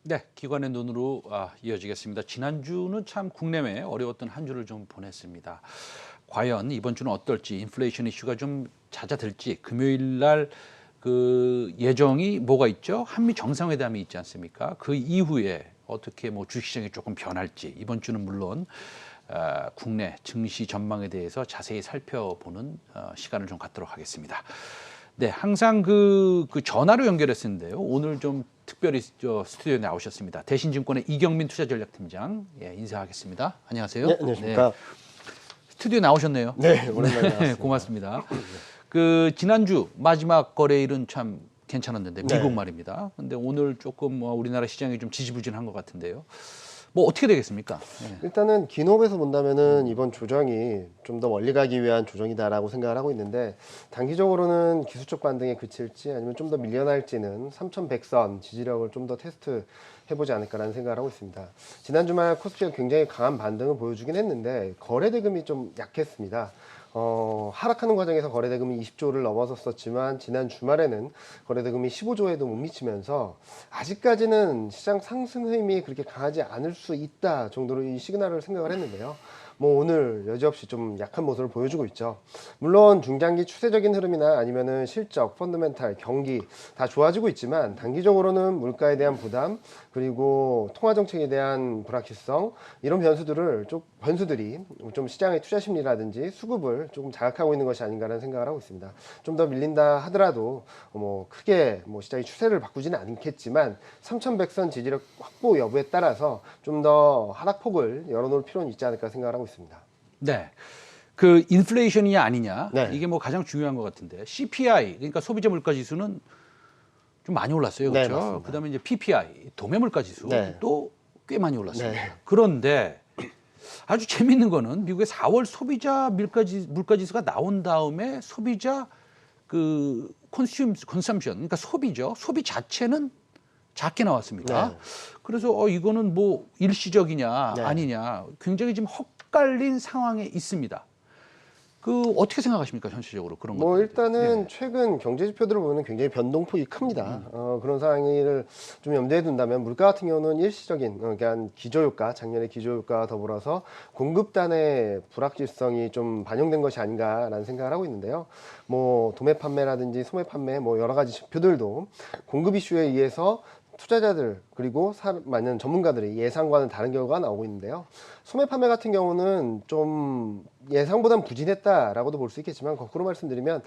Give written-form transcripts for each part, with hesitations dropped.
네, 기관의 눈으로 이어지겠습니다. 지난주는 참 국내외 어려웠던 한 주를 좀 보냈습니다. 과연 이번 주는 어떨지, 인플레이션 이슈가 좀 잦아들지, 금요일 날 그 예정이 뭐가 있죠? 한미 정상회담이 있지 않습니까? 그 이후에 어떻게 뭐 주식시장이 조금 변할지, 이번 주는 물론 국내 증시 전망에 대해서 자세히 살펴보는 시간을 좀 갖도록 하겠습니다. 네, 항상 그 전화로 연결했었는데요. 오늘 좀 특별히 스튜디오에 나오셨습니다. 대신증권의 이경민 투자전략팀장, 예, 인사하겠습니다. 안녕하세요. 네, 안녕하십니까. 네, 스튜디오에 나오셨네요. 네, 오랜만에 나왔습니다. 고맙습니다. 그 지난주 마지막 거래일은 참 괜찮았는데 미국 네. 말입니다. 근데 오늘 조금 우리나라 시장이 좀 지지부진한 것 같은데요. 뭐 어떻게 되겠습니까? 예. 일단은 기업에서 본다면은 이번 조정이 좀 더 멀리 가기 위한 조정이다라고 생각을 하고 있는데, 단기적으로는 기술적 반등에 그칠지 아니면 좀 더 밀려날지는 3,100선 지지력을 좀 더 테스트 해보지 않을까라는 생각을 하고 있습니다. 지난 주말 코스피가 굉장히 강한 반등을 보여주긴 했는데 거래 대금이 좀 약했습니다. 하락하는 과정에서 거래대금이 20조를 넘어섰었지만 지난 주말에는 거래대금이 15조에도 못 미치면서 아직까지는 시장 상승 힘이 그렇게 강하지 않을 수 있다 정도로 이 시그널을 생각을 했는데요. 뭐 오늘 여지없이 좀 약한 모습을 보여주고 있죠. 물론 중장기 추세적인 흐름이나 아니면은 실적, 펀더멘탈, 경기 다 좋아지고 있지만 단기적으로는 물가에 대한 부담, 그리고 통화 정책에 대한 불확실성, 이런 변수들이 좀 시장의 투자 심리라든지 수급을 조금 자극하고 있는 것이 아닌가라는 생각을 하고 있습니다. 좀 더 밀린다 하더라도 뭐 크게 뭐 시장의 추세를 바꾸지는 않겠지만 3,100선 지지력 확보 여부에 따라서 좀 더 하락폭을 열어놓을 필요는 있지 않을까 생각을 하고 있습니다. 네. 그 인플레이션이냐 아니냐, 네. 이게 뭐 가장 중요한 것 같은데, CPI 그러니까 소비자 물가 지수는 좀 많이 올랐어요. 네, 그렇죠? 맞습니다. 그다음에 이제 PPI 도매 물가 지수도 네. 꽤 많이 올랐습니다. 네. 그런데 아주 재밌는 거는 미국의 4월 소비자 물가 지수가 나온 다음에 소비자 그 컨섬션, 그러니까 소비죠. 소비 자체는 작게 나왔습니다. 네. 그래서 이거는 뭐 일시적이냐 네. 아니냐 굉장히 지금 헛갈린 상황에 있습니다. 그 어떻게 생각하십니까, 현실적으로 그런 뭐 것들? 일단은 최근 경제 지표들을 보면 굉장히 변동폭이 큽니다. 그런 상황을 좀 염두에 둔다면 물가 같은 경우는 일시적인, 그러니까 기저효과, 작년에 기저효과와 더불어서 공급단의 불확실성이 좀 반영된 것이 아닌가라는 생각을 하고 있는데요. 뭐 도매 판매라든지 소매 판매, 뭐 여러 가지 지표들도 공급 이슈에 의해서 투자자들 그리고 많은 전문가들이 예상과는 다른 결과가 나오고 있는데요. 소매 판매 같은 경우는 좀 예상보단 부진했다라고도 볼 수 있겠지만, 거꾸로 말씀드리면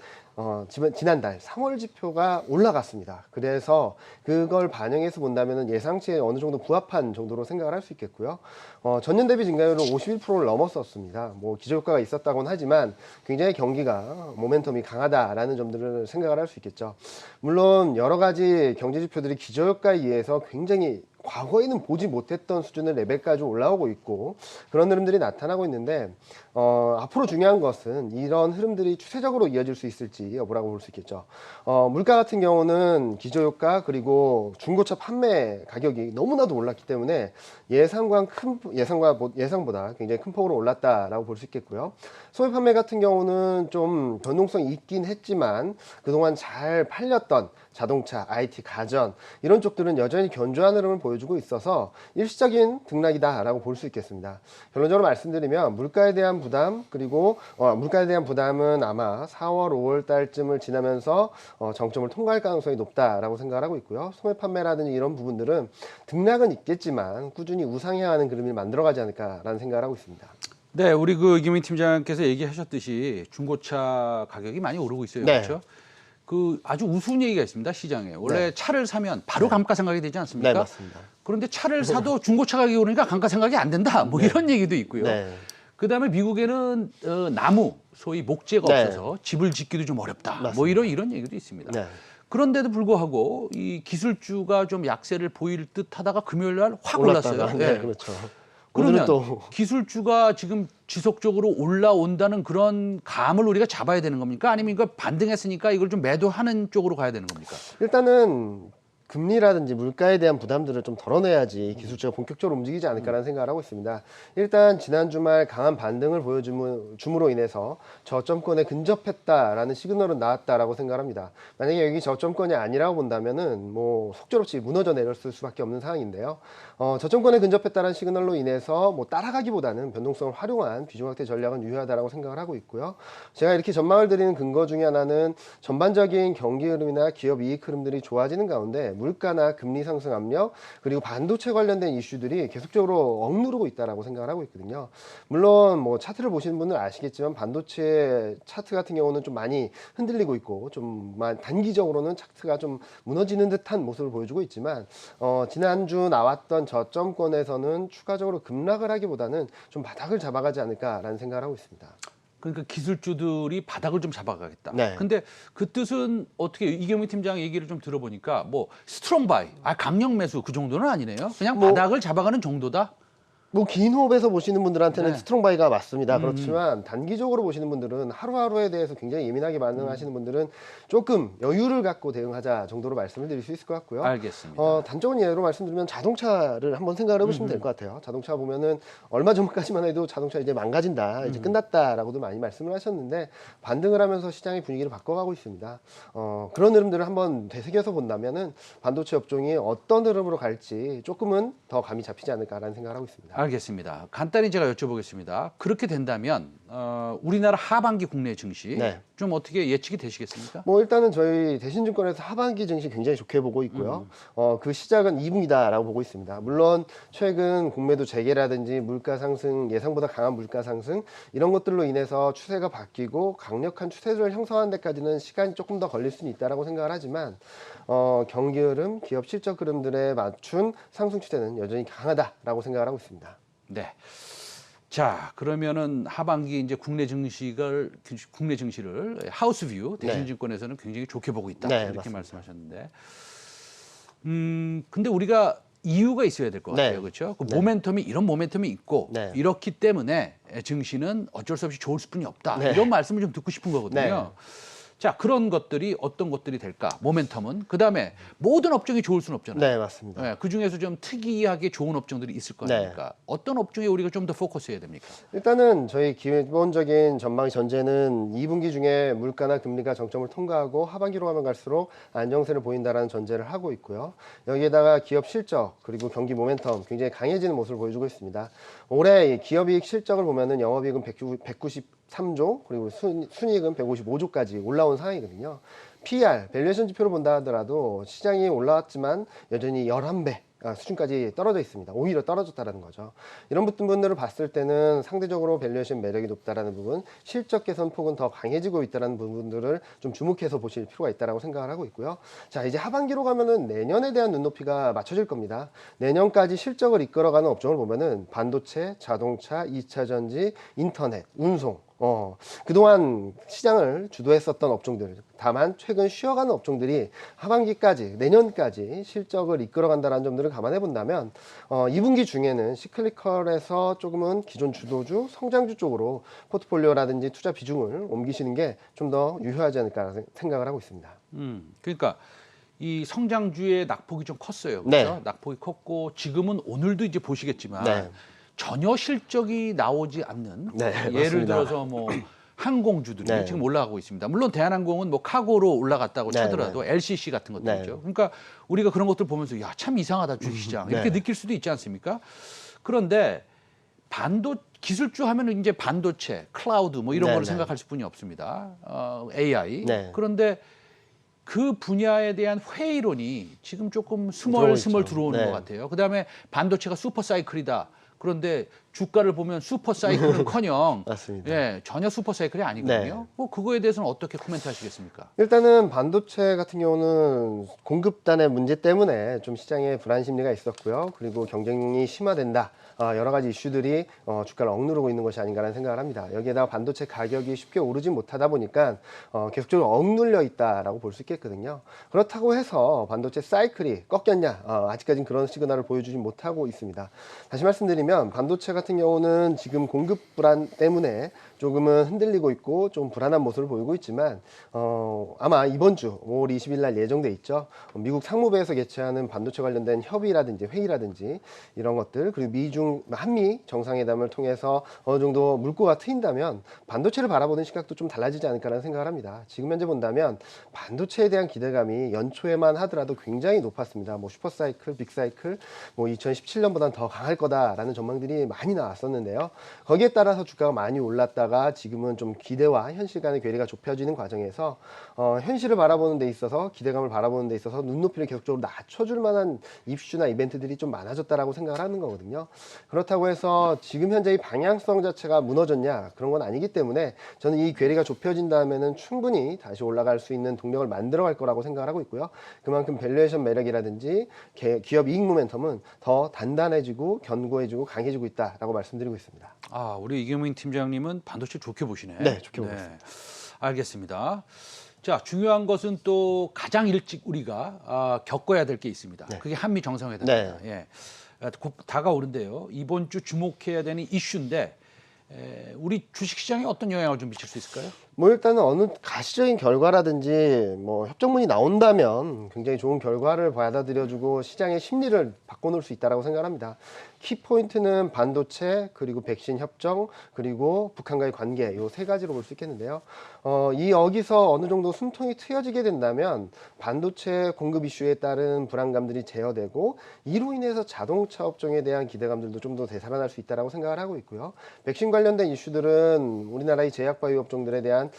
지난달 3월 지표가 올라갔습니다. 그래서 그걸 반영해서 본다면 예상치에 어느 정도 부합한 정도로 생각을 할 수 있겠고요. 전년 대비 증가율은 51%를 넘었었습니다. 뭐 기저효과가 있었다고는 하지만 굉장히 경기가 모멘텀이 강하다라는 점들을 생각을 할 수 있겠죠. 물론 여러 가지 경제 지표들이 기저효과에 의해서 굉장히 과거에는 보지 못했던 수준의 레벨까지 올라오고 있고, 그런 흐름들이 나타나고 있는데, 앞으로 중요한 것은 이런 흐름들이 추세적으로 이어질 수 있을지 여부라고 볼 수 있겠죠. 물가 같은 경우는 기저효과 그리고 중고차 판매 가격이 너무나도 올랐기 때문에 예상보다 굉장히 큰 폭으로 올랐다라고 볼 수 있겠고요. 소매 판매 같은 경우는 좀 변동성이 있긴 했지만 그동안 잘 팔렸던 자동차, IT, 가전 이런 쪽들은 여전히 견조한 흐름을 보여주고 있어서 일시적인 등락이다라고 볼 수 있겠습니다. 결론적으로 말씀드리면 물가에 대한 부담, 그리고 물가에 대한 부담은 아마 4월, 5월 달쯤을 지나면서 정점을 통과할 가능성이 높다라고 생각을 하고 있고요. 소매 판매라든지 이런 부분들은 등락은 있겠지만 꾸준히 우상향하는 그림을 만들어가지 않을까라는 생각을 하고 있습니다. 네, 우리 그 이경민 팀장께서 얘기하셨듯이 중고차 가격이 많이 오르고 있어요. 네. 그렇죠? 그 아주 우스운 얘기가 있습니다, 시장에. 원래 네. 차를 사면 바로 감가상각이 되지 않습니까? 네, 맞습니다. 그런데 차를 사도 중고차 가격이 오르니까 감가상각이 안 된다, 뭐 이런 얘기도 있고요. 네. 그다음에 미국에는 나무, 소위 목재가 네. 없어서 집을 짓기도 좀 어렵다, 뭐 맞습니다. 이런 얘기도 있습니다. 네. 그런데도 불구하고 이 기술주가 좀 약세를 보일 듯하다가 금요일 날 확 올랐어요. 올랐다가, 네, 그렇죠. 그러면 오늘은 또 기술주가 지금 지속적으로 올라온다는 그런 감을 우리가 잡아야 되는 겁니까? 아니면 이거 반등했으니까 이걸 좀 매도하는 쪽으로 가야 되는 겁니까? 일단은 금리라든지 물가에 대한 부담들을 좀 덜어내야지 기술주가 본격적으로 움직이지 않을까라는 생각을 하고 있습니다. 일단 지난 주말 강한 반등을 보여줌으로 인해서 저점권에 근접했다라는 시그널은 나왔다라고 생각합니다. 만약에 여기 저점권이 아니라고 본다면은 뭐 속절없이 무너져 내렸을 수밖에 없는 상황인데요. 저점권에 근접했다는 시그널로 인해서 뭐 따라가기보다는 변동성을 활용한 비중 확대 전략은 유효하다라고 생각을 하고 있고요. 제가 이렇게 전망을 드리는 근거 중에 하나는 전반적인 경기 흐름이나 기업 이익 흐름들이 좋아지는 가운데 물가나 금리 상승 압력 그리고 반도체 관련된 이슈들이 계속적으로 억누르고 있다라고 생각을 하고 있거든요. 물론 뭐 차트를 보시는 분은 아시겠지만 반도체 차트 같은 경우는 좀 많이 흔들리고 있고 좀 단기적으로는 차트가 좀 무너지는 듯한 모습을 보여주고 있지만 지난주 나왔던 저점권에서는 추가적으로 급락을 하기보다는 좀 바닥을 잡아가지 않을까라는 생각을 하고 있습니다. 그러니까 기술주들이 바닥을 좀 잡아가겠다. 네. 근데 그 뜻은 어떻게 이경민 팀장 얘기를 좀 들어보니까 뭐 스트롱 바이, 강력 매수 그 정도는 아니네요. 그냥 뭐 바닥을 잡아가는 정도다. 뭐 긴 호흡에서 보시는 분들한테는 네. 스트롱 바이가 맞습니다. 그렇지만 단기적으로 보시는 분들은 하루하루에 대해서 굉장히 예민하게 반응하시는 분들은 조금 여유를 갖고 대응하자 정도로 말씀을 드릴 수 있을 것 같고요. 알겠습니다. 단적인 예로 말씀드리면 자동차를 한번 생각을 해보시면 될 것 같아요. 자동차 보면은 얼마 전까지만 해도 자동차 이제 망가진다, 이제 끝났다라고도 많이 말씀을 하셨는데 반등을 하면서 시장의 분위기를 바꿔가고 있습니다. 그런 흐름들을 한번 되새겨서 본다면은 반도체 업종이 어떤 흐름으로 갈지 조금은 더 감이 잡히지 않을까라는 생각을 하고 있습니다. 알겠습니다. 간단히 제가 여쭤보겠습니다. 그렇게 된다면 우리나라 하반기 국내 증시 네. 좀 어떻게 예측이 되시겠습니까? 뭐 일단은 저희 대신증권에서 하반기 증시 굉장히 좋게 보고 있고요. 그 시작은 2분기다라고 보고 있습니다. 물론 최근 공매도 재개라든지 물가 상승, 예상보다 강한 물가 상승 이런 것들로 인해서 추세가 바뀌고 강력한 추세를 형성하는 데까지는 시간이 조금 더 걸릴 수는 있다라고 생각을 하지만 경기 흐름, 기업 실적 흐름들에 맞춘 상승 추세는 여전히 강하다라고 생각을 하고 있습니다. 네. 자, 그러면은 하반기 이제 국내 증시를 하우스뷰 대신증권에서는 굉장히 좋게 보고 있다. 네, 이렇게 맞습니다. 말씀하셨는데. 근데 우리가 이유가 있어야 될 것 네. 같아요. 그렇죠? 그 모멘텀이 이런 모멘텀이 있고 네. 이렇기 때문에 증시는 어쩔 수 없이 좋을 수뿐이 없다. 네. 이런 말씀을 좀 듣고 싶은 거거든요. 자, 그런 것들이 어떤 것들이 될까? 모멘텀은. 그다음에 모든 업종이 좋을 수는 없잖아요. 네, 맞습니다. 네, 그중에서 좀 특이하게 좋은 업종들이 있을 거 아닙니까? 어떤 업종에 우리가 좀 더 포커스해야 됩니까? 일단은 저희 기본적인 전망 전제는 2분기 중에 물가나 금리가 정점을 통과하고 하반기로 가면 갈수록 안정세를 보인다라는 전제를 하고 있고요. 여기에다가 기업 실적 그리고 경기 모멘텀 굉장히 강해지는 모습을 보여주고 있습니다. 올해 기업이익 실적을 보면은 영업이익은 193조 그리고 순이익은 155조까지 올라온 상황이거든요. PER, 밸류에이션 지표를 본다 하더라도 시장이 올라왔지만 여전히 11배 수준까지 떨어져 있습니다. 오히려 떨어졌다는 거죠. 이런 부분들을 봤을 때는 상대적으로 밸류에이션 매력이 높다라는 부분, 실적 개선 폭은 더 강해지고 있다는 부분들을 좀 주목해서 보실 필요가 있다라고 생각을 하고 있고요. 자, 이제 하반기로 가면은 내년에 대한 눈높이가 맞춰질 겁니다. 내년까지 실적을 이끌어가는 업종을 보면은 반도체, 자동차, 2차 전지, 인터넷, 운송 그동안 시장을 주도했었던 업종들, 다만 최근 쉬어가는 업종들이 하반기까지, 내년까지 실적을 이끌어간다는 점들을 감안해 본다면 2분기 중에는 시클리컬에서 조금은 기존 주도주, 성장주 쪽으로 포트폴리오라든지 투자 비중을 옮기시는 게 좀 더 유효하지 않을까 생각을 하고 있습니다. 그러니까 이 성장주의 낙폭이 좀 컸어요. 그렇죠? 네. 낙폭이 컸고 지금은 오늘도 이제 보시겠지만 네. 전혀 실적이 나오지 않는 네, 예를 맞습니다. 들어서 뭐 항공주들이 네. 지금 올라가고 있습니다. 물론 대한항공은 뭐 카고로 올라갔다고 네, 쳐더라도 LCC 같은 것들이죠. 네. 그러니까 우리가 그런 것들 보면서 야, 참 이상하다 주식시장 네. 이렇게 느낄 수도 있지 않습니까? 그런데 기술주 하면은 이제 반도체, 클라우드 뭐 이런 네, 거를 네. 생각할 수뿐이 없습니다. AI. 네. 그런데 그 분야에 대한 회의론이 지금 조금 들어오고 스멀스멀 있죠. 들어오는 네. 것 같아요. 그다음에 반도체가 슈퍼 사이클이다. 그런데 주가를 보면 슈퍼 사이클은커녕 맞습니다. 예, 전혀 슈퍼 사이클이 아니거든요. 네. 뭐 그거에 대해서는 어떻게 코멘트 하시겠습니까? 일단은 반도체 같은 경우는 공급단의 문제 때문에 좀 시장에 불안 심리가 있었고요. 그리고 경쟁이 심화된다. 여러 가지 이슈들이 주가를 억누르고 있는 것이 아닌가라는 생각을 합니다. 여기에다가 반도체 가격이 쉽게 오르지 못하다 보니까 계속적으로 억눌려 있다라고 볼 수 있겠거든요. 그렇다고 해서 반도체 사이클이 꺾였냐? 아직까지는 그런 시그널을 보여주지 못하고 있습니다. 다시 말씀드리면 반도체 같은 경우는 지금 공급 불안 때문에 조금은 흔들리고 있고 좀 불안한 모습을 보이고 있지만 아마 이번 주 5월 20일 날 예정돼 있죠. 미국 상무부에서 개최하는 반도체 관련된 협의라든지 회의라든지 이런 것들, 그리고 미중 한미 정상회담을 통해서 어느 정도 물꼬가 트인다면 반도체를 바라보는 시각도 좀 달라지지 않을까라는 생각을 합니다. 지금 현재 본다면 반도체에 대한 기대감이 연초에만 하더라도 굉장히 높았습니다. 뭐 슈퍼사이클, 빅사이클, 뭐 2017년보다는 더 강할 거다라는 전망들이 많이 나왔었는데요. 거기에 따라서 주가가 많이 올랐다가 지금은 좀 기대와 현실 간의 괴리가 좁혀지는 과정에서 현실을 바라보는 데 있어서, 기대감을 바라보는 데 있어서 눈높이를 계속적으로 낮춰줄 만한 이슈나 이벤트들이 좀 많아졌다라고 생각을 하는 거거든요. 그렇다고 해서 지금 현재 이 방향성 자체가 무너졌냐, 그런 건 아니기 때문에 저는 이 괴리가 좁혀진 다음에는 충분히 다시 올라갈 수 있는 동력을 만들어갈 거라고 생각을 하고 있고요. 그만큼 밸류에이션 매력이라든지 기업 이익 모멘텀은 더 단단해지고 견고해지고 강해지고 있다라고 말씀드리고 있습니다. 아, 우리 이경민 팀장님은 반도체 좋게 보시네. 네, 좋게 보고 있습니다. 알겠습니다. 자, 중요한 것은 또 가장 일찍 우리가 겪어야 될 게 있습니다. 네. 그게 한미 정상회담입니다. 예. 곧 다가오는데요. 이번 주 주목해야 되는 이슈인데 우리 주식시장에 어떤 영향을 좀 미칠 수 있을까요? 뭐 일단은 어느 가시적인 결과라든지 뭐 협정문이 나온다면 굉장히 좋은 결과를 받아들여주고 시장의 심리를 바꿔놓을 수 있다라고 생각합니다. 키포인트는 반도체, 그리고 백신 협정, 그리고 북한과의 관계, 요 세 가지로 볼 수 있겠는데요. 여기서 어느 정도 숨통이 트여지게 된다면 반도체 공급 이슈에 따른 불안감들이 제어되고 이로 인해서 자동차 업종에 대한 기대감들도 좀 더 되살아날 수 있다라고 생각을 하고 있고요. 백신 관련된 이슈들은 우리나라의 제약바이오 업종들에 대한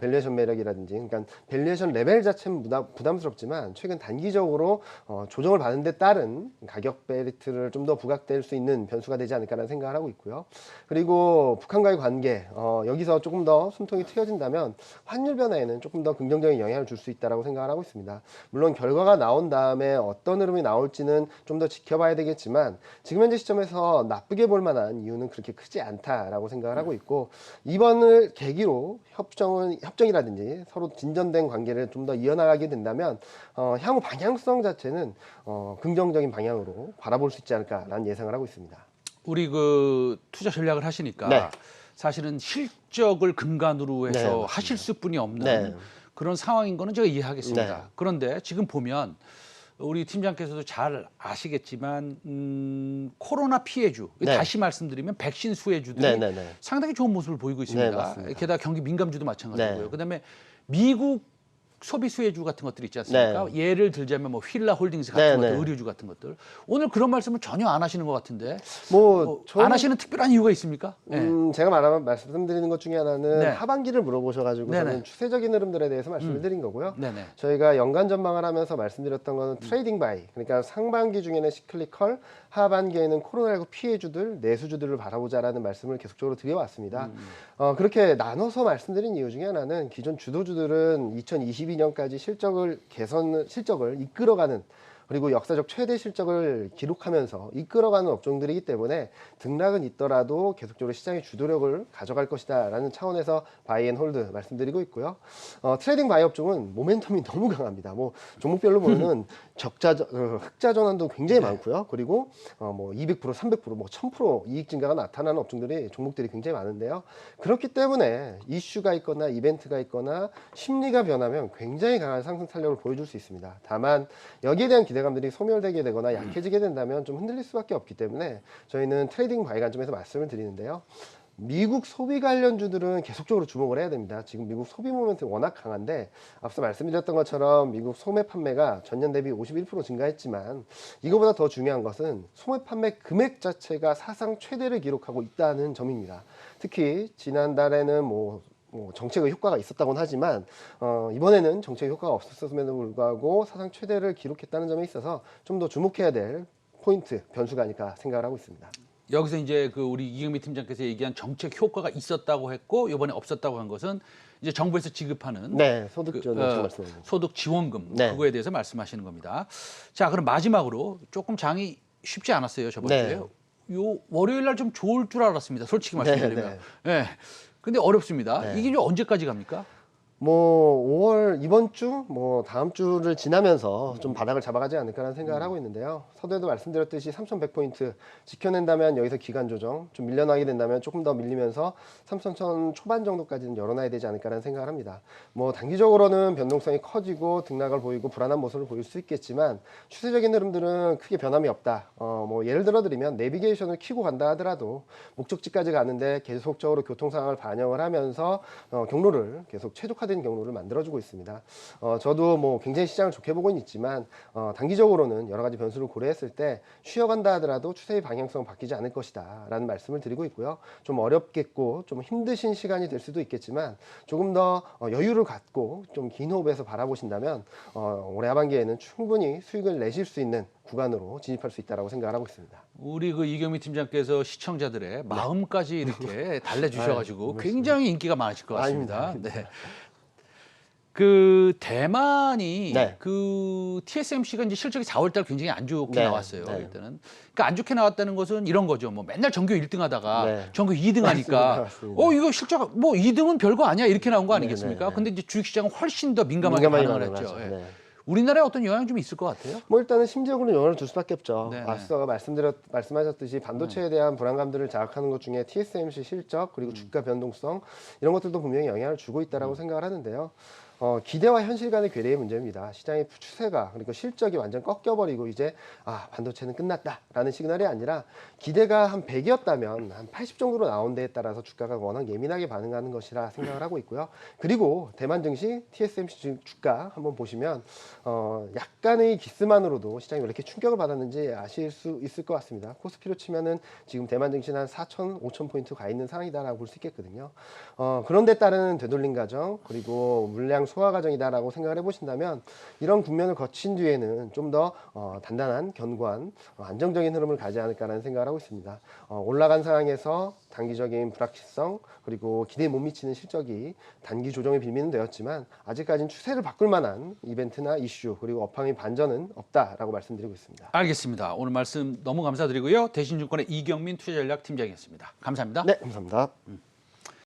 밸류에이션 매력이라든지, 그러니까 밸류에이션 레벨 자체는 부담스럽지만 최근 단기적으로 조정을 받는 데 따른 가격 베리트를 좀 더 부각될 수 있는 변수가 되지 않을까라는 생각을 하고 있고요. 그리고 북한과의 관계, 여기서 조금 더 숨통이 트여진다면 환율 변화에는 조금 더 긍정적인 영향을 줄 수 있다라고 생각을 하고 있습니다. 물론 결과가 나온 다음에 어떤 흐름이 나올지는 좀 더 지켜봐야 되겠지만 지금 현재 시점에서 나쁘게 볼 만한 이유는 그렇게 크지 않다라고 생각을 하고 있고, 이번을 계기로 협정이라든지 서로 진전된 관계를 좀 더 이어나가게 된다면 향후 방향성 자체는 긍정적인 방향으로 바라볼 수 있지 않을까라는 예상을 하고 있습니다. 우리 그 투자 전략을 하시니까 네. 사실은 실적을 근간으로 해서 네, 하실 수뿐이 없는 네. 그런 상황인 거는 제가 이해하겠습니다. 네. 그런데 지금 보면 우리 팀장께서도 잘 아시겠지만 코로나 피해주, 네. 다시 말씀드리면 백신 수혜주들이 네, 네, 네. 상당히 좋은 모습을 보이고 있습니다. 네, 맞습니다. 게다가 경기 민감주도 마찬가지고요. 네. 그다음에 미국 소비 수혜주 같은 것들이 있지 않습니까? 예를 들자면 뭐 휠라 홀딩스 같은 네, 것들, 네. 의류주 같은 것들. 오늘 그런 말씀을 전혀 안 하시는 것 같은데 뭐 안 하시는 특별한 이유가 있습니까? 제가 말씀드리는 것 중에 하나는 네. 하반기를 물어보셔가지고 네네. 저는 추세적인 흐름들에 대해서 말씀을 드린 거고요. 네네. 저희가 연간 전망을 하면서 말씀드렸던 거는 트레이딩 바이, 그러니까 상반기 중에는 시클리컬, 하반기에는 코로나19 피해주들, 내수주들을 바라보자라는 말씀을 계속적으로 드려왔습니다. 그렇게 나눠서 말씀드린 이유 중에 하나는 기존 주도주들은 2022년까지 실적을 이끌어가는, 그리고 역사적 최대 실적을 기록하면서 이끌어가는 업종들이기 때문에 등락은 있더라도 계속적으로 시장의 주도력을 가져갈 것이다라는 차원에서 바이앤홀드 말씀드리고 있고요. 트레이딩 바이 업종은 모멘텀이 너무 강합니다. 뭐 종목별로 보면은 흑자 전환도 굉장히 많고요. 그리고 뭐 200%, 300%, 뭐 1000% 이익 증가가 나타나는 종목들이 굉장히 많은데요. 그렇기 때문에 이슈가 있거나 이벤트가 있거나 심리가 변하면 굉장히 강한 상승 탄력을 보여줄 수 있습니다. 다만 여기에 대한 기대감들이 소멸되게 되거나 약해지게 된다면 좀 흔들릴 수밖에 없기 때문에 저희는 트레이딩 바이 관점에서 말씀을 드리는데요. 미국 소비 관련주들은 계속적으로 주목을 해야 됩니다. 지금 미국 소비 모멘텀이 워낙 강한데 앞서 말씀드렸던 것처럼 미국 소매 판매가 전년 대비 51% 증가했지만 이거보다 더 중요한 것은 소매 판매 금액 자체가 사상 최대를 기록하고 있다는 점입니다. 특히 지난달에는 뭐 정책의 효과가 있었다고는 하지만 이번에는 정책의 효과가 없었음에도 불구하고 사상 최대를 기록했다는 점에 있어서 좀 더 주목해야 될 포인트, 변수가 아닐까 생각을 하고 있습니다. 여기서 이제 그 우리 이경미 팀장께서 얘기한 정책 효과가 있었다고 했고 이번에 없었다고 한 것은 이제 정부에서 지급하는 소득 지원 소득 지원금 네. 그거에 대해서 말씀하시는 겁니다. 자, 그럼 마지막으로 조금 장이 쉽지 않았어요 저번 주에. 요 월요일 날 좀 좋을 줄 알았습니다. 솔직히 말씀드리면. 네. 근데 어렵습니다. 이게 이제 언제까지 갑니까? 뭐 5월 이번 주, 뭐 다음 주를 지나면서 좀 바닥을 잡아가지 않을까라는 생각을 하고 있는데요. 서두에도 말씀드렸듯이 3,100포인트 지켜낸다면 여기서 기간 조정, 좀 밀려나게 된다면 조금 더 밀리면서 3,000 초반 정도까지는 열어놔야 되지 않을까라는 생각을 합니다. 뭐 단기적으로는 변동성이 커지고 등락을 보이고 불안한 모습을 보일 수 있겠지만 추세적인 흐름들은 크게 변함이 없다. 뭐 예를 들어 드리면 내비게이션을 켜고 간다 하더라도 목적지까지 가는데 계속적으로 교통 상황을 반영을 하면서 경로를 계속 최적화된 경로를 만들어주고 있습니다. 저도 뭐 굉장히 시장을 좋게 보고는 있지만 단기적으로는 여러 가지 변수를 고려했을 때 쉬어간다 하더라도 추세의 방향성 바뀌지 않을 것이다 라는 말씀을 드리고 있고요. 좀 어렵겠고 좀 힘드신 시간이 될 수도 있겠지만 조금 더 여유를 갖고 좀 긴 호흡에서 바라보신다면 올해 하반기에는 충분히 수익을 내실 수 있는 구간으로 진입할 수 있다고 생각을 하고 있습니다. 우리 그 이경미 팀장께서 시청자들의 마음까지 이렇게 달래주셔가지고 아유, 굉장히 인기가 많으실 것 같습니다. 아닙니다. 네. 그 대만이 네. 그 TSMC가 이제 실적이 4월달 굉장히 안 좋게 네, 나왔어요. 네. 일단은 그러니까 안 좋게 나왔다는 것은 이런 거죠. 뭐 맨날 전교 1등하다가 네. 전교 2등하니까 맞습니다. 이거 실적 뭐 2등은 별거 아니야 이렇게 나온 거 아니겠습니까? 네, 네. 근데 이제 주식시장은 훨씬 더 민감하게 반응을 했죠. 반응을 예. 하죠. 네. 우리나라에 어떤 영향이 좀 있을 것 같아요. 뭐 일단은 심리적으로 영향을 줄 수밖에 없죠. 네네. 앞서 말씀하셨듯이 반도체에 대한 불안감들을 자극하는 것 중에 TSMC 실적 그리고 주가 변동성 이런 것들도 분명히 영향을 주고 있다라고 생각을 하는데요. 기대와 현실 간의 괴리의 문제입니다. 시장의 추세가 그리고 실적이 완전 꺾여버리고 이제 반도체는 끝났다라는 시그널이 아니라 기대가 한 100이었다면 한 80 정도로 나온 데에 따라서 주가가 워낙 예민하게 반응하는 것이라 생각을 하고 있고요. 그리고 대만 증시 TSMC 주가 한번 보시면 약간의 기스만으로도 시장이 왜 이렇게 충격을 받았는지 아실 수 있을 것 같습니다. 코스피로 치면은 지금 대만 증시는 한 4,000, 5,000 포인트 가 있는 상황이다라고 볼 수 있겠거든요. 그런데 따르는 되돌림 과정 그리고 물량 소화 과정이다라고 생각을 해보신다면 이런 국면을 거친 뒤에는 좀 더 단단한 견고한 안정적인 흐름을 가지 않을까라는 생각을 하고 있습니다. 올라간 상황에서 단기적인 불확실성 그리고 기대에 못 미치는 실적이 단기 조정의 빌미는 되었지만 아직까지는 추세를 바꿀 만한 이벤트나 이슈 그리고 업황의 반전은 없다라고 말씀드리고 있습니다. 알겠습니다. 오늘 말씀 너무 감사드리고요. 대신증권의 이경민 투자전략 팀장이었습니다. 감사합니다. 네, 감사합니다.